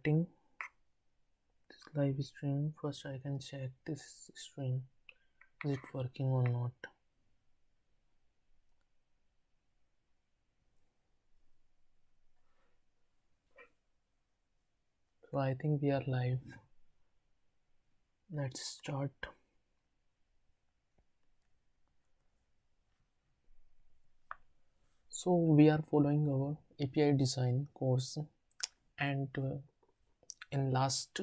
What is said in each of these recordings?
starting this live stream, first I can check this stream, is it working or not. So I think we are live. Let's start. So we are following our API design course, and in last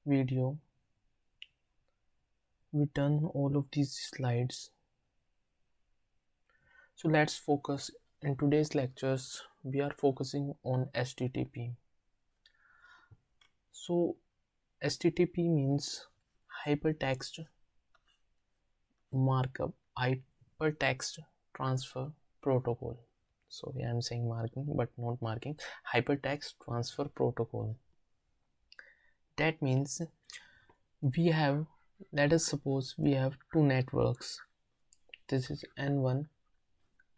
video we done all of these slides. So let's focus. In today's lectures we are focusing on HTTP. So HTTP means hypertext markup, hypertext transfer protocol. Sorry, I'm saying marking but not marking. Hypertext transfer protocol. That means we have, let us suppose we have two networks. This is N1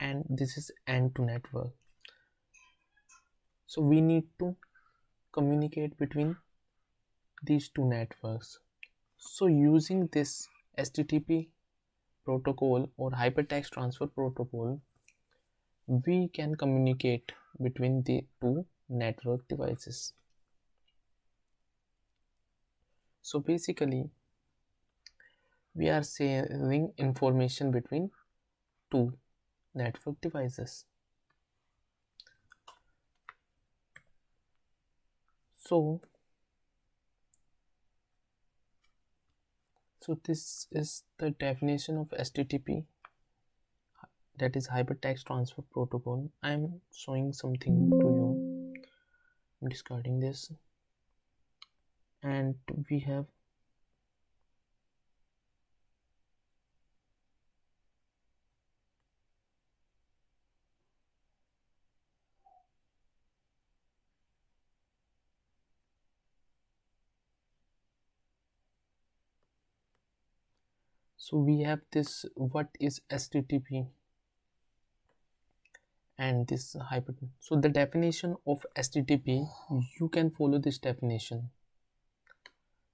and this is N2 network. So we need to communicate between these two networks. So using this HTTP protocol or hypertext transfer protocol, we can communicate between the two network devices. So basically we are sharing information between two network devices. So this is the definition of HTTP, that is hypertext transfer protocol. I am showing something to you. I'm discarding this, and we have this, what is HTTP and this hyper. So the definition of HTTP, you can follow this definition.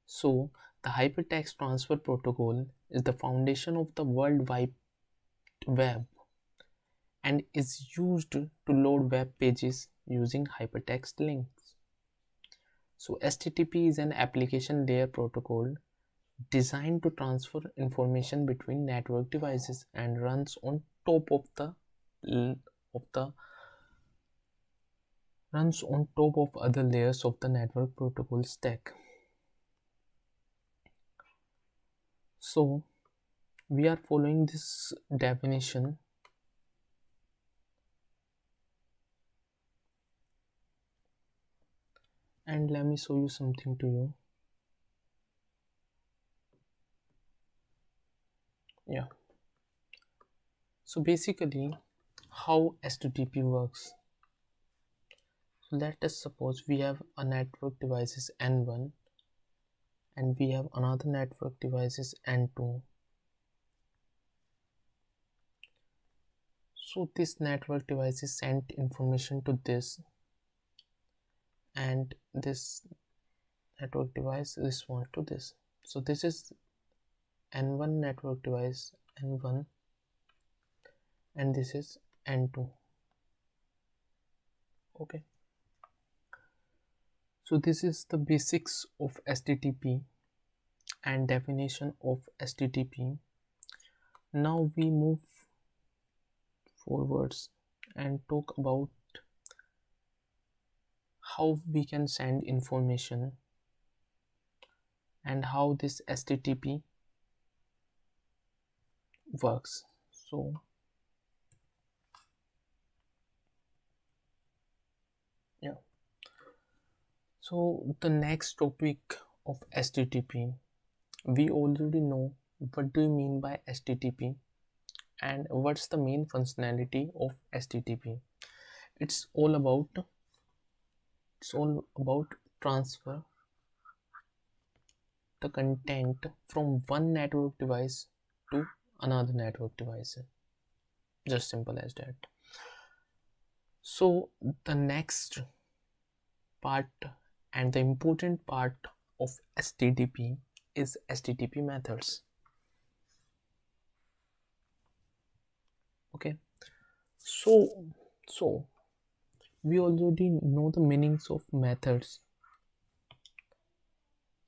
So the hypertext transfer protocol is the foundation of the World Wide Web and is used to load web pages using hypertext links. So HTTP is an application layer protocol designed to transfer information between network devices and runs on top of other layers of the network protocol stack. So we are following this definition, and let me show you something to you. Yeah, so basically how HTTP works. So let us suppose we have a network devices N1 and we have another network devices N2. So this network device is sent information to this, and this network device responds to this. So this is N1 network device N1 and this is N2. Okay, so this is the basics of HTTP and definition of HTTP. Now we move forwards and talk about how we can send information and how this HTTP works. So yeah, so the next topic of HTTP, we already know what do you mean by HTTP and what's the main functionality of HTTP. It's all about transfer the content from one network device to another network device, just simple as that. So the next part And the important part of HTTP is HTTP methods. Okay, so we already know the meanings of methods.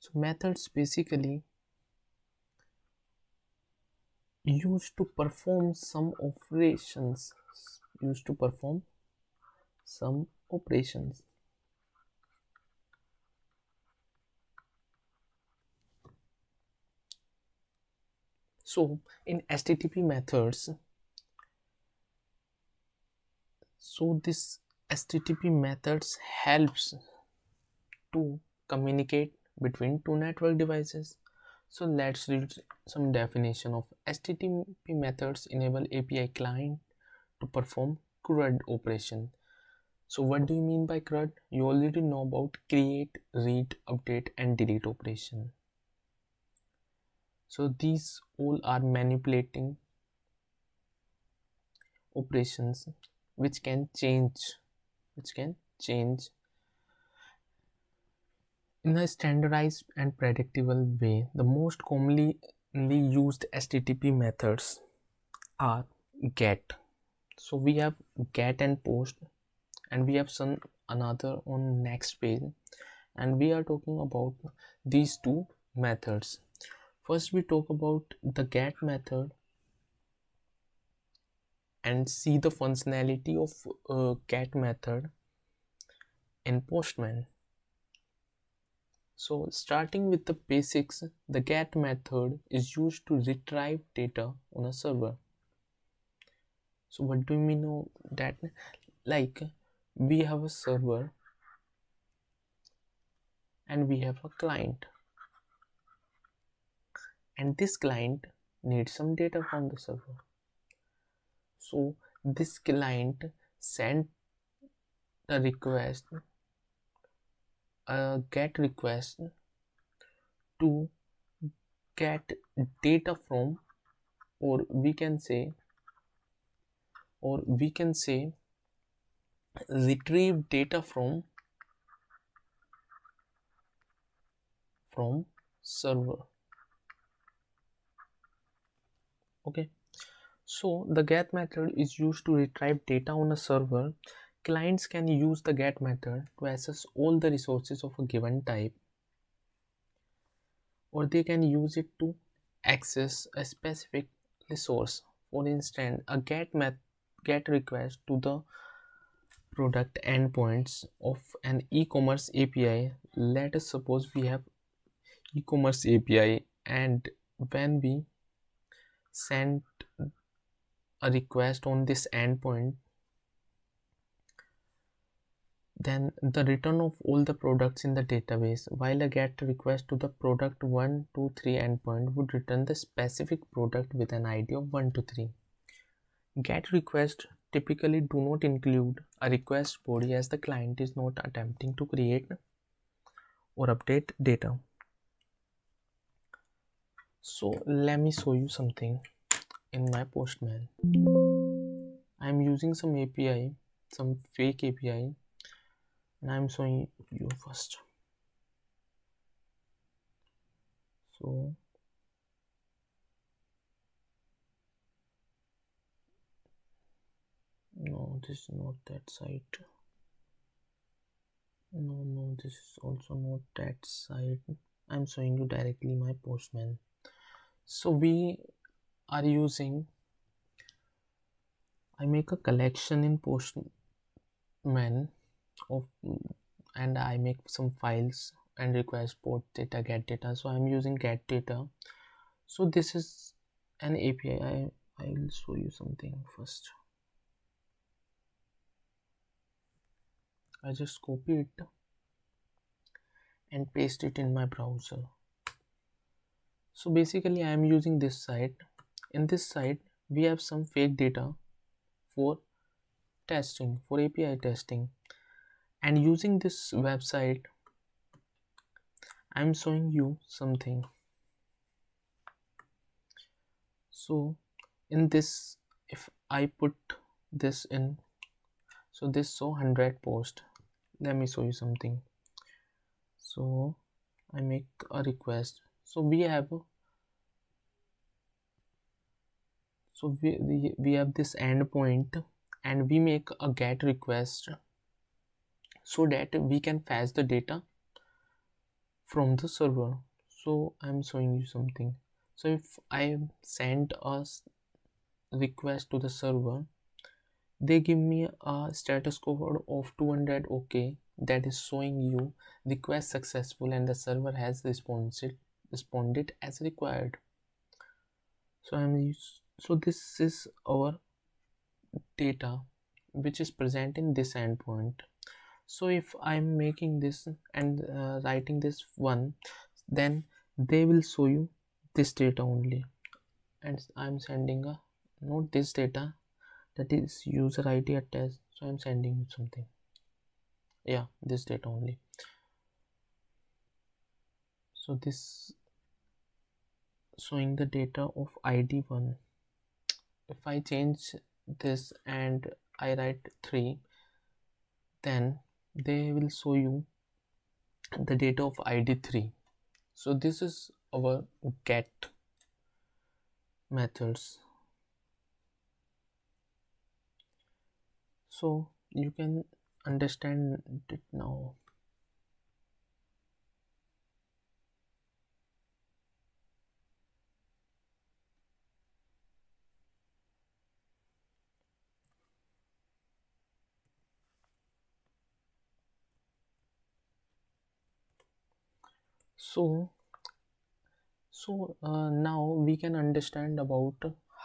So methods basically used to perform some operations. Used to perform some operations. So in HTTP methods, so this HTTP methods helps to communicate between two network devices. So let's read some definition of HTTP methods. Enable API client to perform CRUD operation. So what do you mean by CRUD? You already know about create, read, update and delete operation. So these all are manipulating operations which can change in a standardized and predictable way. The most commonly used HTTP methods are GET. So we have GET and POST, and we have some another on next page, and we are talking about these two methods. First we talk about the GET method and see the functionality of GET method in Postman. So starting with the basics, the GET method is used to retrieve data on a server. So what do you mean of that? Like we have a server and we have a client, and this client needs some data from the server. So this client sent a request, a GET request to get data from, or we can say retrieve data from server. Okay, so the GET method is used to retrieve data on a server. Clients can use the GET method to access all the resources of a given type, or they can use it to access a specific resource. For instance, a GET request to the product endpoints of an e-commerce API. Let us suppose we have e-commerce API, and when we send a request on this endpoint, then the return of all the products in the database, while a GET request to the product 1 2 3 endpoint would return the specific product with an ID of 1 to 3. GET requests typically do not include a request body, as the client is not attempting to create or update data. So let me show you something in my Postman. I am using some API, some fake API, and I am showing you first. So no, this is not that site. No, this is also not that site. I'm showing you directly my Postman. So we are using, I make a collection in Postman of, and I make some files and request port data, get data. So I'm using get data. So this is an API. I will show you something first. I just copy it and paste it in my browser. So basically I am using this site. In this site we have some fake data for testing, for API testing, and using this website I am showing you something. So in this, if I put this in, so this show 100 post. Let me show you something. So I make a request. So we have we have this endpoint, and we make a get request so that we can fetch the data from the server. So I'm showing you something. So if I send a request to the server, they give me a status code of 200 OK, that is showing you request successful and the server has responded as required. So this is our data which is present in this endpoint. So if I'm making this and writing this one, then they will show you this data only, and I'm sending a not this data, that is user ID attached. So I'm sending you something, yeah, this data only. So this showing the data of ID1. If I change this and I write 3, then they will show you the data of ID3. So this is our get methods. So you can understand it now. So now we can understand about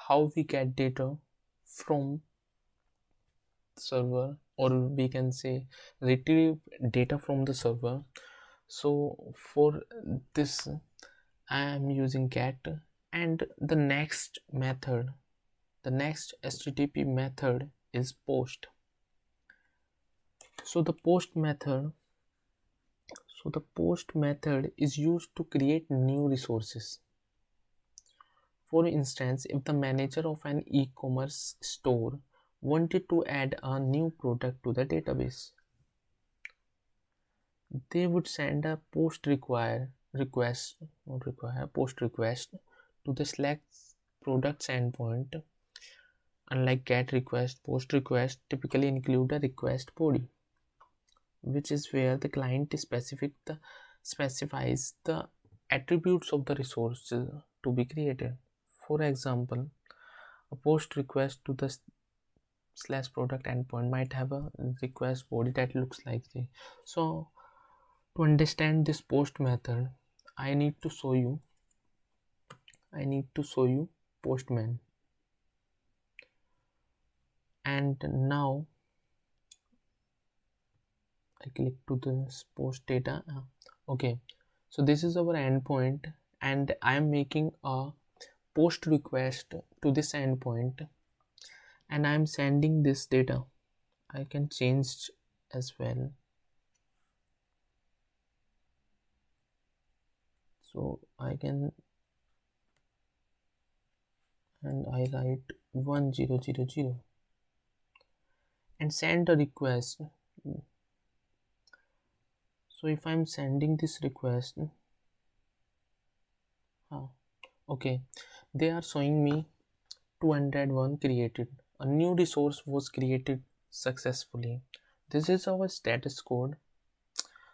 how we get data from server, or we can say retrieve data from the server. So for this I am using get, and the next method, the next HTTP method is post. So the post method is used to create new resources. For instance, if the manager of an e-commerce store wanted to add a new product to the database, they would send a post request to the select products endpoint. Unlike get request, post request typically include a request body, which is where the client specifies the attributes of the resources to be created. For example, a post request to the slash product endpoint might have a request body that looks like this. So to understand this post method, I need to show you postman. And now I click to this post data. Okay, so this is our endpoint, and I am making a post request to this endpoint, and I am sending this data. I can change as well. So I can, and I write 1000 and send a request. So if I'm sending this request, okay, they are showing me 201 created. A new resource was created successfully. This is our status code.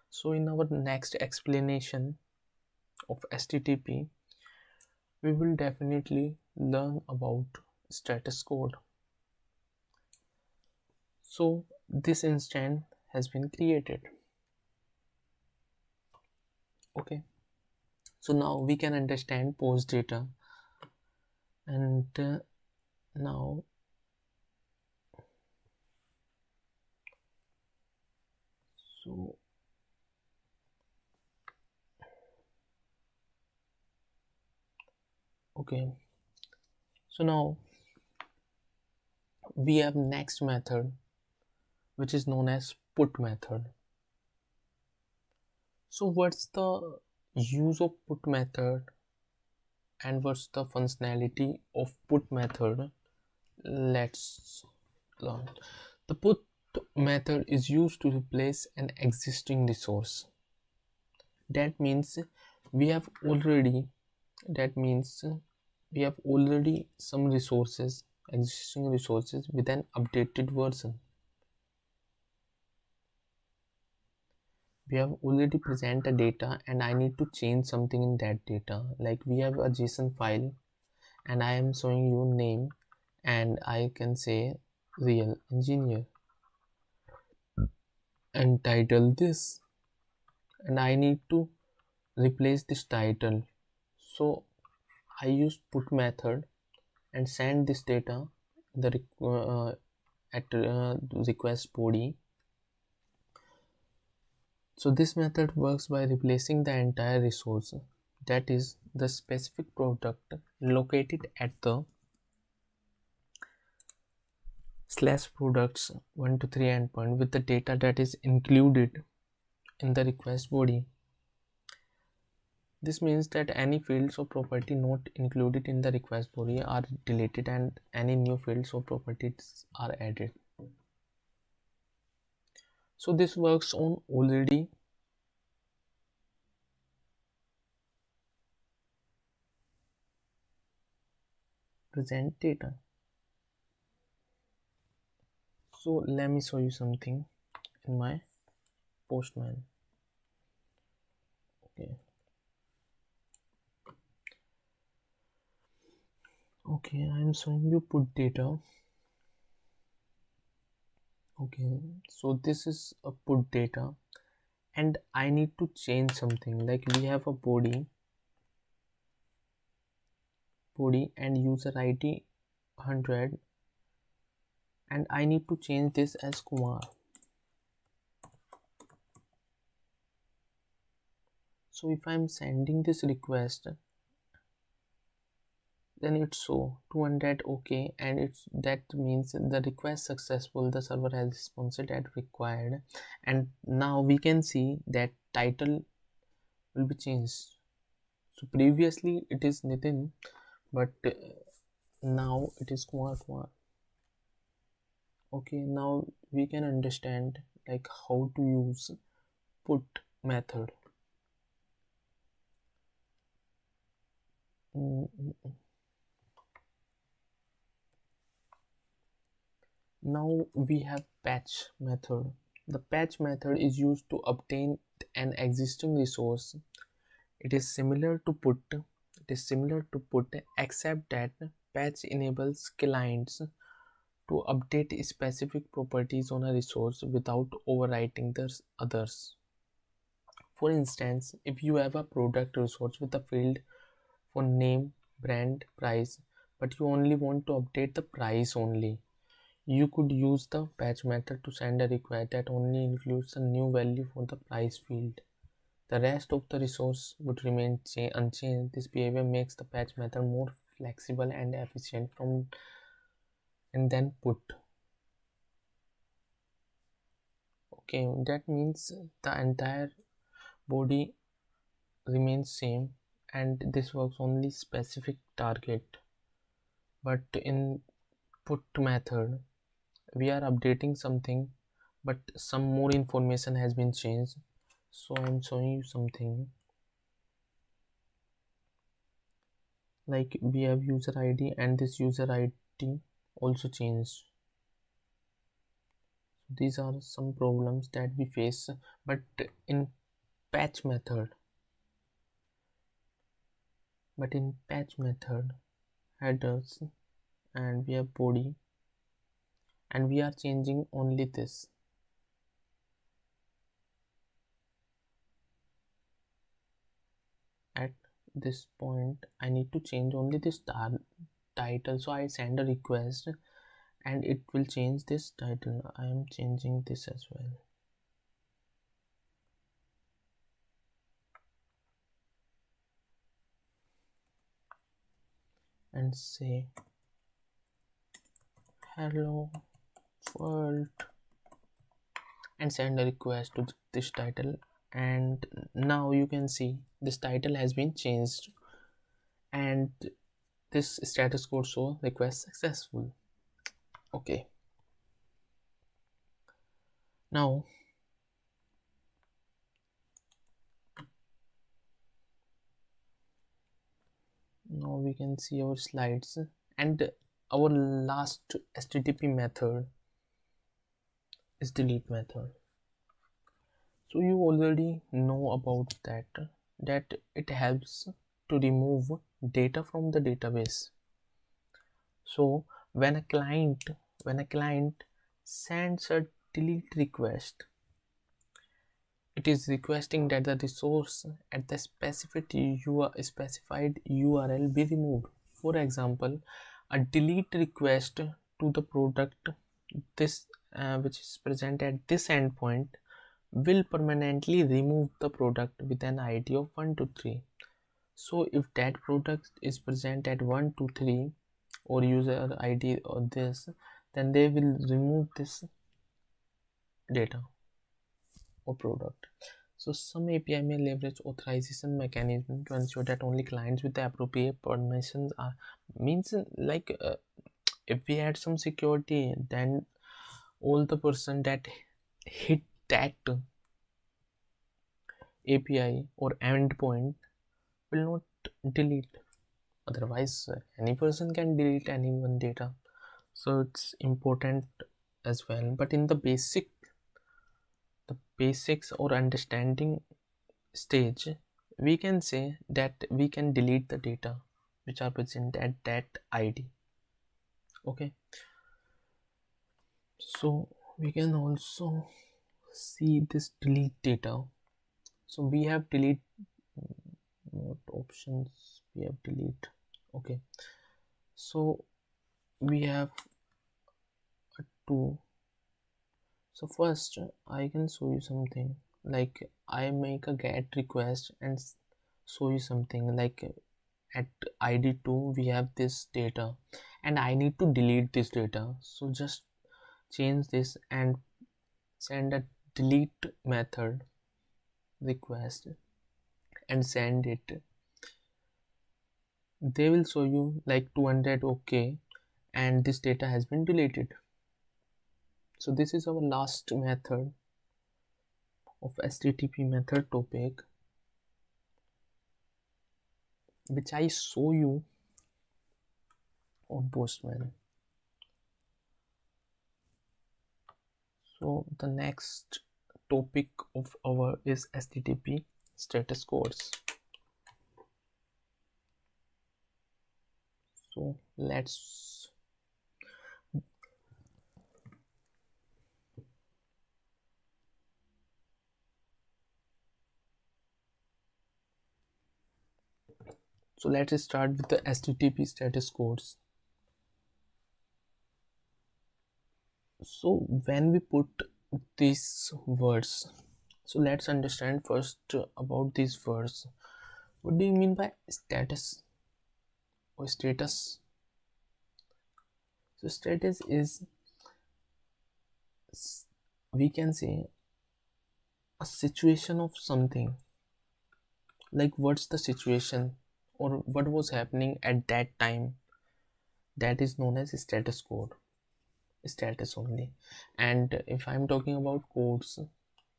So in our next explanation of HTTP, we will definitely learn about status code. So this instance has been created. Okay, so now we can understand post data, and now so okay, so now we have next method, which is known as put method. So what's the use of put method, and what's the functionality of put method? Let's learn. The put method is used to replace an existing resource. That means we have already that means we have already some resources, existing resources with an updated version. We have already present a data and I need to change something in that data. Like we have a JSON file and I am showing you name and I can say real engineer and title this, and I need to replace this title. So I use put method and send this data the at request body. So this method works by replacing the entire resource, that is the specific product located at the slash products 1 to 3 endpoint with the data that is included in the request body. This means that any fields or property not included in the request body are deleted and any new fields or properties are added. So this works on already present data. So let me show you something in my Postman. Okay, I am showing you put data. Okay, so this is a put data and I need to change something. Like we have a body and user ID 100, and I need to change this as Kumar. So if I'm sending this request, then it's so 200 okay, and that means the request successful, the server has responded as required. And now we can see that title will be changed. So previously it is Nitin, but now it is Kumar. Okay, now we can understand like how to use put method. Now we have patch method. The patch method is used to obtain an existing resource. It is similar to put. Except that patch enables clients to update specific properties on a resource without overwriting the others. For instance, if you have a product resource with a field for name, brand, price, but you only want to update the price only, you could use the patch method to send a request that only includes a new value for the price field. The rest of the resource would remain unchanged. This behavior makes the patch method more flexible and efficient and then put. Okay, that means the entire body remains same and this works only specific target. But in put method, we are updating something, but some more information has been changed. So I'm showing you something like we have user ID and this user ID also changed. These are some problems that we face, but in patch method headers and we have body and we are changing only this. At this point I need to change only this title, so I send a request and it will change this title. I am changing this as well. And say hello world and send a request to this title, and now you can see this title has been changed and this status code show request successful. Okay, now we can see our slides, and our last HTTP method is delete method. So you already know about that it helps to remove data from the database. So when a client sends a delete request, it is requesting that the resource at the specified URL be removed. For example, a delete request to the product this which is present at this endpoint will permanently remove the product with an ID of 1 to 3. So if that product is present at 1 to 3 or user ID or this, then they will remove this data or product. So some API may leverage authorization mechanism to ensure that only clients with the appropriate permissions are means like if we add some security, then all the person that hit that API or endpoint will not delete. Otherwise, any person can delete anyone data. So it's important as well. But in the basics or understanding stage, we can say that we can delete the data which are present at that ID. Okay. So we can also see this delete data. So we have delete, what options we have delete. Okay, so we have two. So first I can show you something, like I make a get request and show you something like at ID2 we have this data and I need to delete this data. So just change this and send a delete method request and send it. They will show you like 200 okay, and this data has been deleted. So this is our last method of HTTP method topic, which I show you on Postman. So the next topic of our is HTTP status codes. So let's start with the HTTP status codes. So when we put these words, so let's understand first about these words. What do you mean by status or status? So status is, we can say, a situation of something. Like what's the situation or what was happening at that time, that is known as status code, status only. And if I'm talking about codes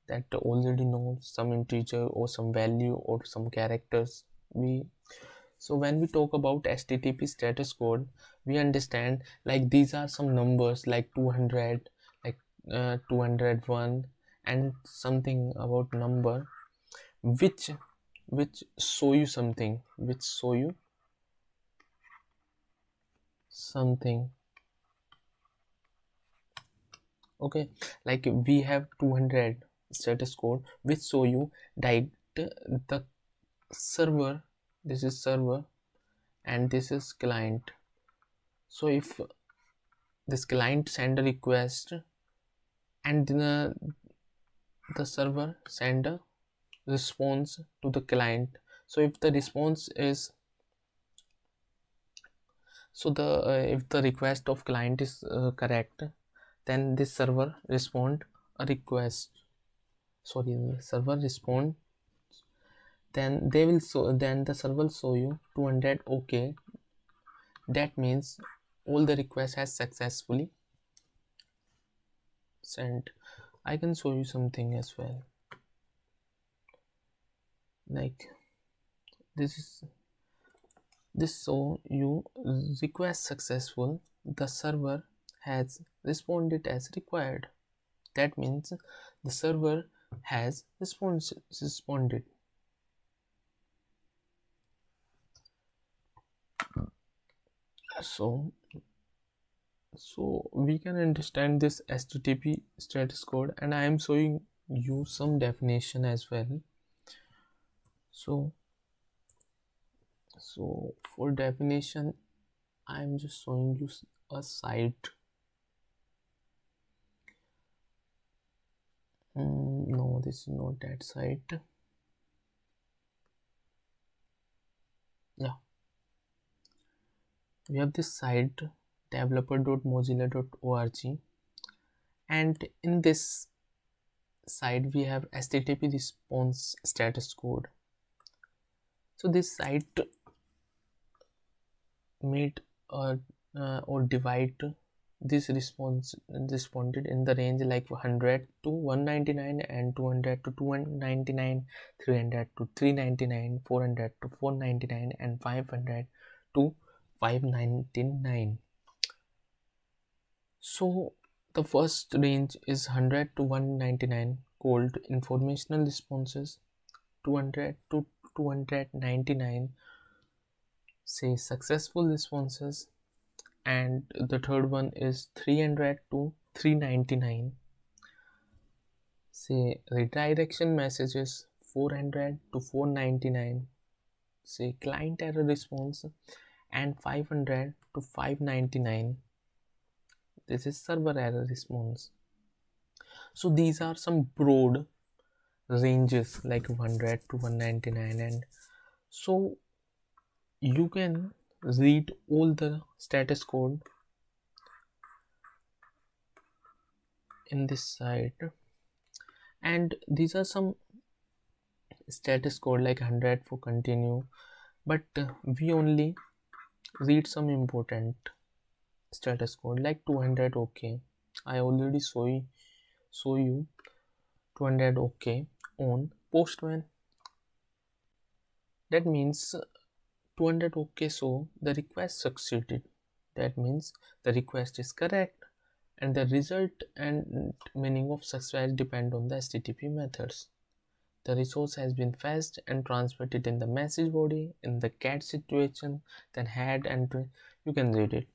that already know some integer or some value or some characters, so when we talk about HTTP status code, we understand like these are some numbers like 200, like 201 and something about number which show you something, okay. Like we have 200 status code which show you that the server, this is server and this is client. So if this client send a request and the server send a response to the client, so if the response is, so the if the request of client is correct, then this server respond a request, sorry, the server respond, then they will then the server will show you 200 okay. That means all the request has successfully sent. I can show you something as well, like this is This so you request successful, the server has responded as required. That means the server has responded. So we can understand this HTTP status code, and I am showing you some definition as well. So for definition, I am just showing you a site. No, this is not that site. Yeah, we have this site developer.mozilla.org, and in this site we have HTTP response status code. So this site made or divide this response responded in the range like 100 to 199 and 200 to 299, 300 to 399, 400 to 499 and 500 to 599. So the first range is 100 to 199 called informational responses, 200 to 299 say successful responses, and the third one is 300 to 399 say redirection messages, 400 to 499 say client error response, and 500 to 599 this is server error response. So these are some broad ranges like 100 to 199, and so you can read all the status code in this site, and these are some status code like 100 for continue, but we only read some important status code like 200 okay. I already show you 200 okay on postman. That means 200 okay, so the request succeeded. That means the request is correct, and the result and meaning of success depend on the HTTP methods. The resource has been fetched and transmitted in the message body in the cat situation, then head and you can read it.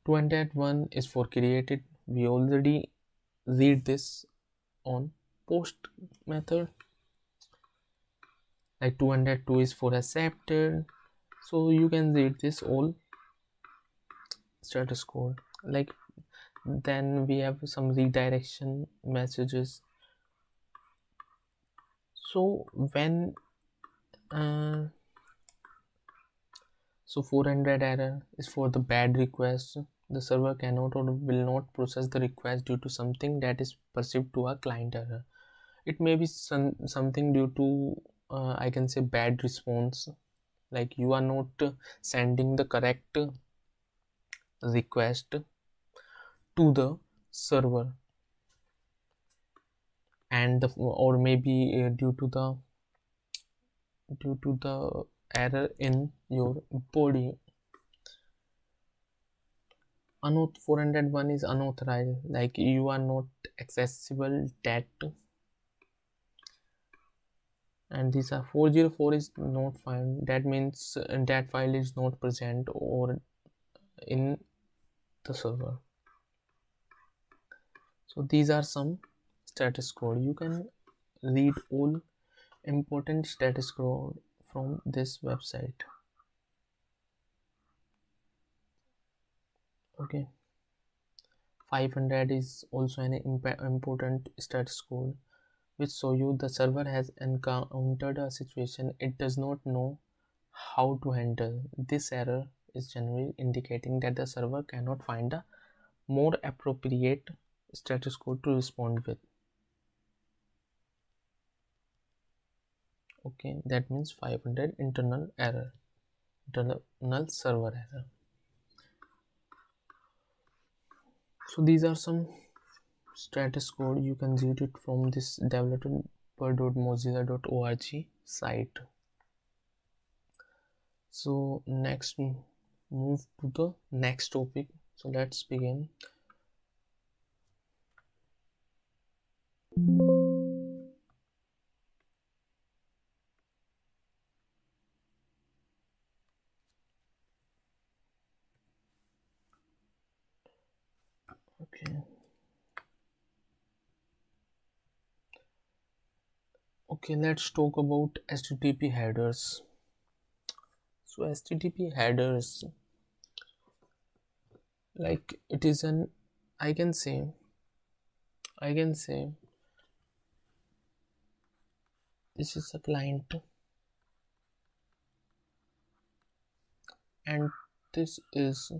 201 is for created. We already read this on post method. Like 202 is for accepted. So you can read this all status code. Like then we have some redirection messages. So when so 400 error is for the bad request. The server cannot or will not process the request due to something that is perceived to a client error. It may be something due to I can say bad response, like you are not sending the correct request to the server, and or maybe due to the error in your body. 401 is unauthorized, like you are not accessible that, and these are 404 is not found. That means that file is not present or in the server. So these are some status code. You can read all important status code from this website. Okay, 500 is also an important status code which show you the server has encountered a situation it does not know how to handle. This error is generally indicating that the server cannot find a more appropriate status code to respond with. Okay, that means 500 internal error, internal server error. So these are some status code. You can read it from this developer.mozilla.org site. So next, move to the next topic. So let's begin. Okay. Okay, let's talk about HTTP headers. So HTTP headers, like it is an, I can say, I can say this is a client and this is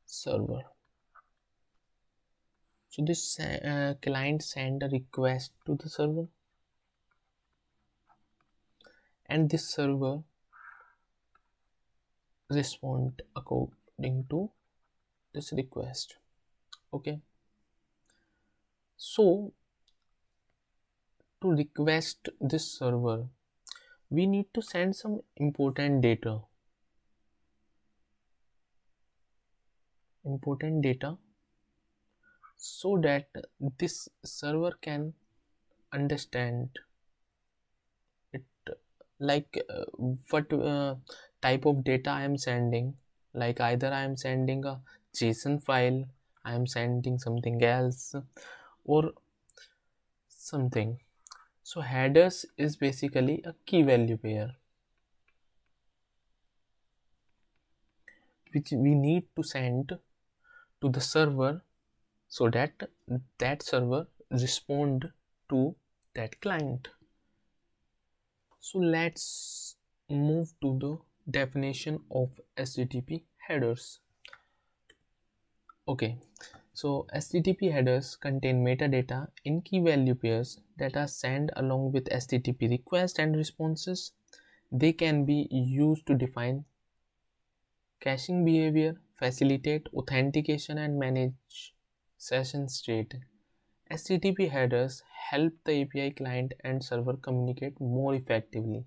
server. So this client send a request to the server, and this server respond according to this request. Okay, so to request this server, we need to send some important data so that this server can understand it, like what type of data I am sending. Like either I am sending a JSON file, I am sending something else, or something. So headers is basically a key value pair which we need to send to the server so that that server respond to that client. So let's move to the definition of HTTP headers. Okay, so HTTP headers contain metadata in key value pairs that are sent along with HTTP requests and responses. They can be used to define caching behavior, facilitate authentication, and manage session state. HTTP headers help the API client and server communicate more effectively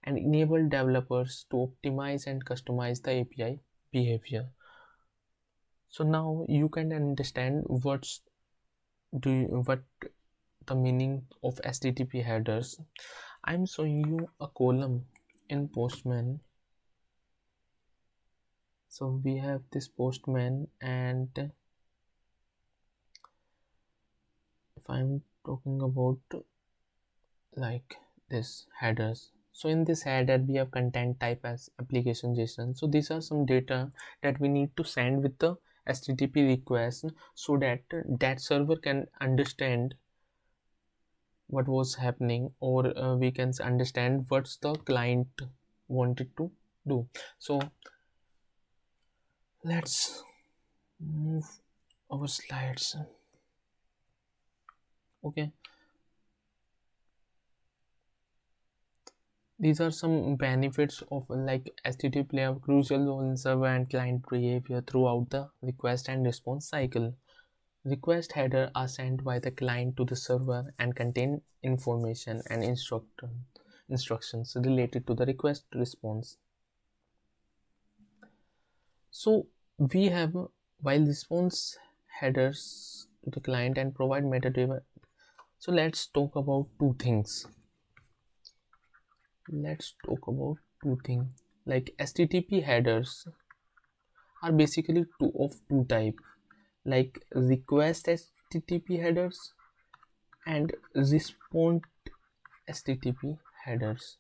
and enable developers to optimize and customize the API behavior. So now you can understand what the meaning of HTTP headers. I'm showing you a column in Postman. So we have this Postman, and if I'm talking about like this headers, so in this header we have content type as application JSON. So these are some data that we need to send with the HTTP request so that that server can understand what was happening, or we can understand what's the client wanted to do. So let's move our slides. Okay, these are some benefits of like HTTP play a crucial role in server and client behavior throughout the request and response cycle. Request header are sent by the client to the server and contain information and instructions related to the request response. So we have while response headers to the client and provide metadata. So let's talk about two things. Like HTTP headers are basically two type, like request HTTP headers and response HTTP headers.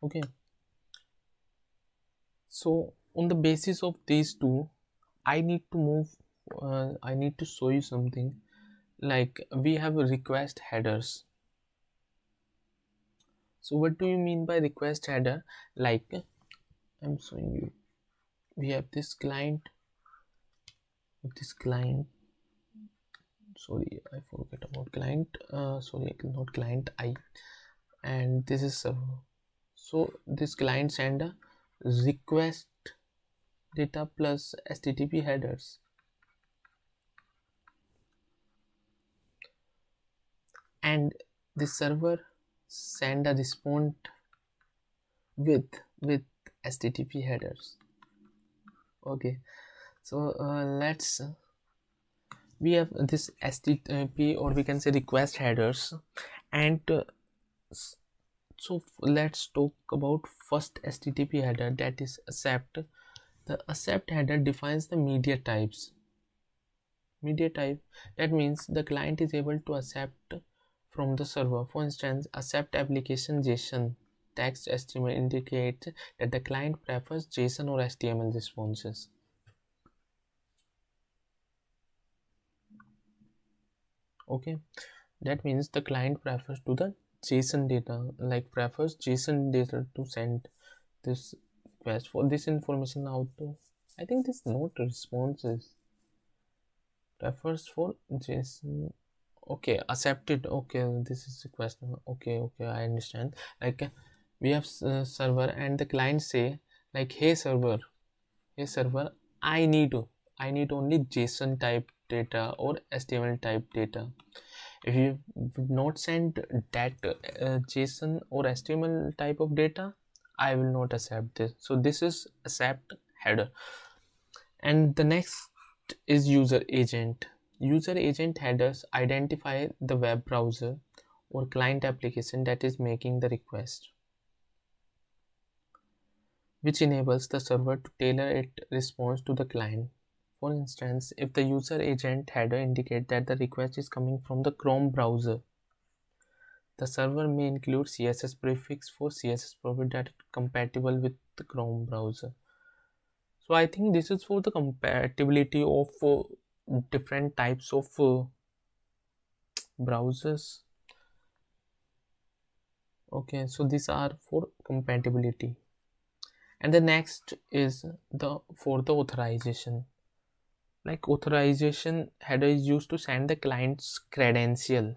Okay, so on the basis of these two, I need to show you something. Like we have request headers. So what do you mean by request header? Like I'm showing you, we have this client, sorry I forget about client, sorry not client I, and this is server. So this client send a request data plus HTTP headers, and the server send a response with with HTTP headers. Okay, so let's we have this HTTP, or we can say request headers, and so let's talk about first HTTP header, that is accept. The accept header defines the media types. Media type, that means the client is able to accept from the server. For instance, accept application JSON text HTML indicates that the client prefers JSON or HTML responses. Okay, that means the client prefers to the JSON data, like prefers JSON data to send this request. For this information out to, I think this note responses prefers for JSON. Okay, accepted. Okay, this is the question. Okay, I understand. Like we have server, and the client say like, hey server, I need only JSON type data or HTML type data. If you would not send that JSON or HTML type of data, I will not accept this. So this is accept header. And the next is user agent. User agent headers identify the web browser or client application that is making the request, which enables the server to tailor its response to the client. For instance, if the user agent header indicates that the request is coming from the Chrome browser, the server may include CSS prefix for CSS profile that is compatible with the Chrome browser. So I think this is for the compatibility of different types of browsers. Okay, so these are for compatibility. And the next is the for the authorization. Like authorization header is used to send the client's credential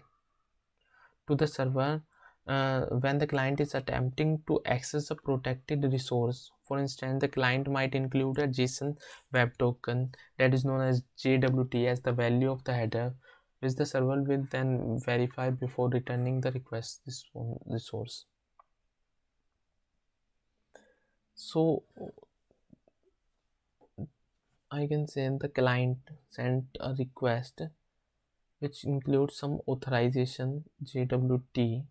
to the server when the client is attempting to access a protected resource. For instance, the client might include a JSON web token that is known as JWT as the value of the header, which the server will then verify before returning the request resource. So I can say the client sent a request which includes some authorization JWT,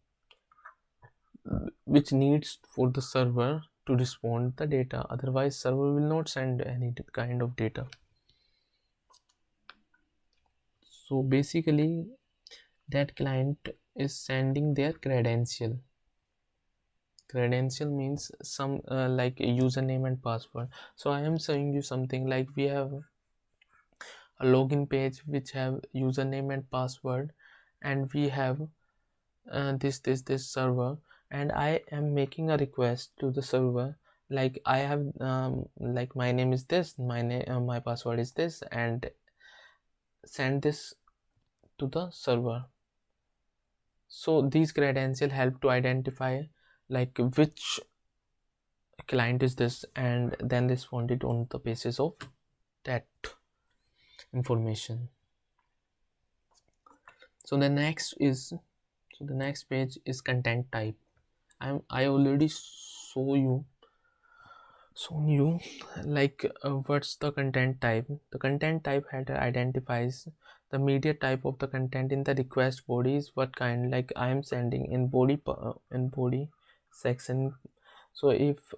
which needs for the server to respond the data, otherwise server will not send any kind of data. So basically that client is sending their credential. Credential means some like a username and password. So I am showing you something like we have a login page which have username and password, and we have this server, and I am making a request to the server, like I have like my name is this, my password is this, and send this to the server. So these credentials help to identify like which client is this, and then respond it on the basis of that information. So the next page is content type. I already shown you like what's the content type. The content type header identifies the media type of the content in the request body is what kind, like I am sending in body section. So if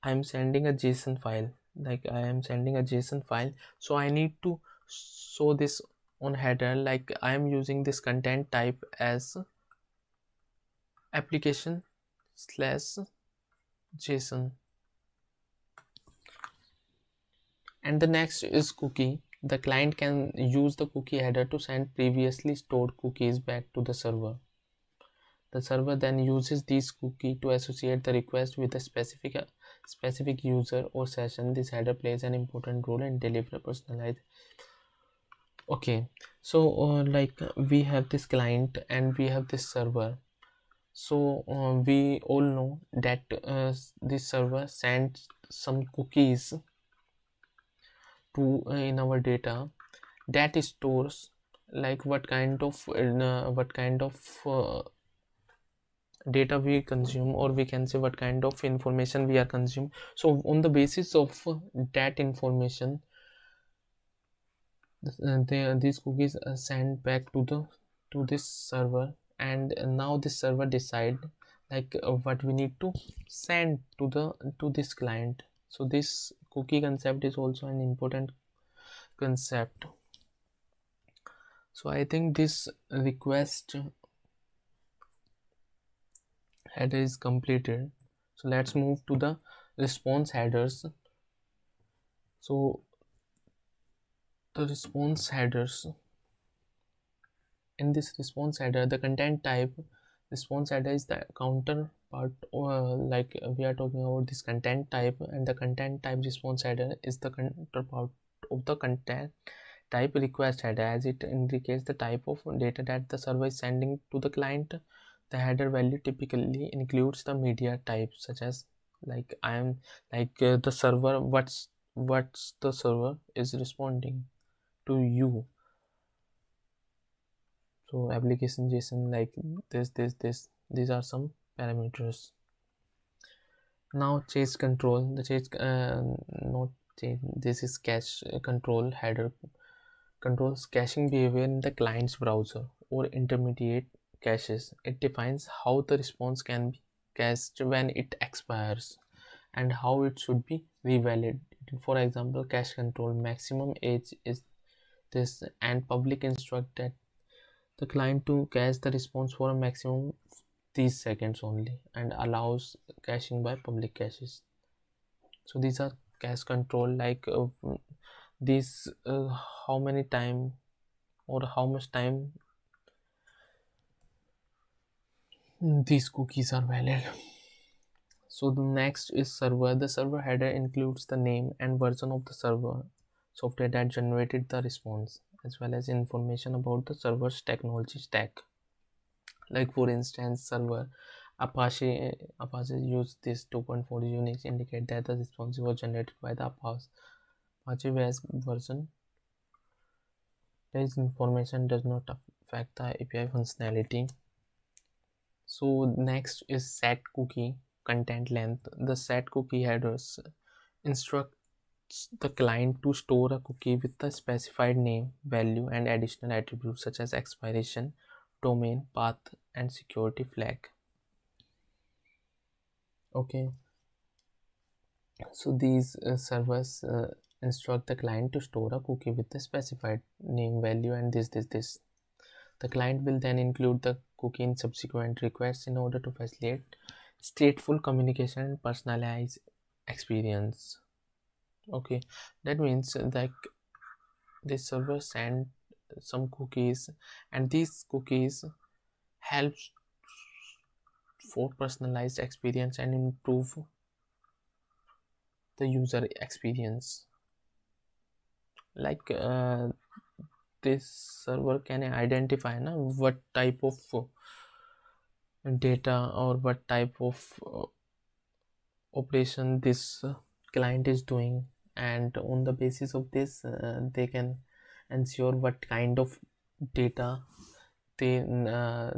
I'm sending a JSON file, like I am sending a JSON file, so I need to show this on header, like I am using this content type as application slash JSON. And the next is cookie. The client can use the cookie header to send previously stored cookies back to the server. The server then uses these cookies to associate the request with a specific user or session. This header plays an important role in delivering personalized. Okay, so like we have this client and we have this server. So we all know that this server sends some cookies to in our data that stores like what kind of data we consume, or we can say what kind of information we are consuming. So on the basis of that information, these cookies are sent back to this server, and now this server decide like what we need to send to this client. So this cookie concept is also an important concept. So I think this request header is completed. So let's move to the response headers. So the response headers, in this response header, the content type response header is the counterpart, or like we are talking about this content type, and the content type response header is the counterpart of the content type request header, as it indicates the type of data that the server is sending to the client. The header value typically includes the media type, such as like I am like the server, what's the server is responding to you. So application JSON, like this these are some parameters. Now change control, the change not change, this is cache control header, controls caching behavior in the client's browser or intermediate caches. It defines how the response can be cached when it expires and how it should be revalidated. For example, cache control maximum age is this, and public instruct that the client to cache the response for a maximum 3 seconds only, and allows caching by public caches. So these are cache control, like these how many time or how much time these cookies are valid. So the next is server. The server header includes the name and version of the server software that generated the response, as well as information about the server's technology stack. Like for instance, server Apache use this 2.4 Unix indicate that the response was generated by the Apache OS version. This information does not affect the API functionality. So next is set cookie content length. The set cookie headers instructs the client to store a cookie with the specified name, value, and additional attributes such as expiration, domain, path, and security flag. Okay, so these servers instruct the client to store a cookie with the specified name, value, and this. The client will then include the cookie in subsequent requests in order to facilitate stateful communication and personalized experience. Okay, that means like this server send some cookies, and these cookies helps for personalized experience and improve the user experience. Like this server can identify what type of data or what type of operation this client is doing, and on the basis of this they can ensure what kind of data they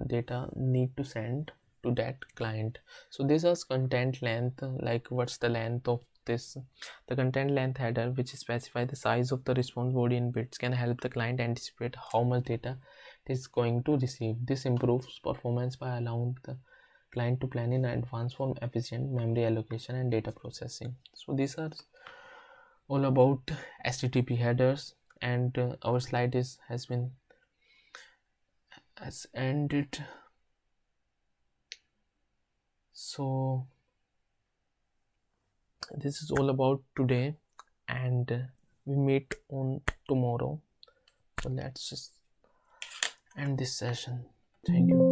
data need to send to that client. So this is content length, like what's the length of this. The content length header, which specify the size of the response body in bits, can help the client anticipate how much data it is going to receive. This improves performance by allowing the client to plan in advance for efficient memory allocation and data processing. So these are all about HTTP headers, and our slide has ended. So this is all about today, and we meet on tomorrow. So let's just end this session. Thank you.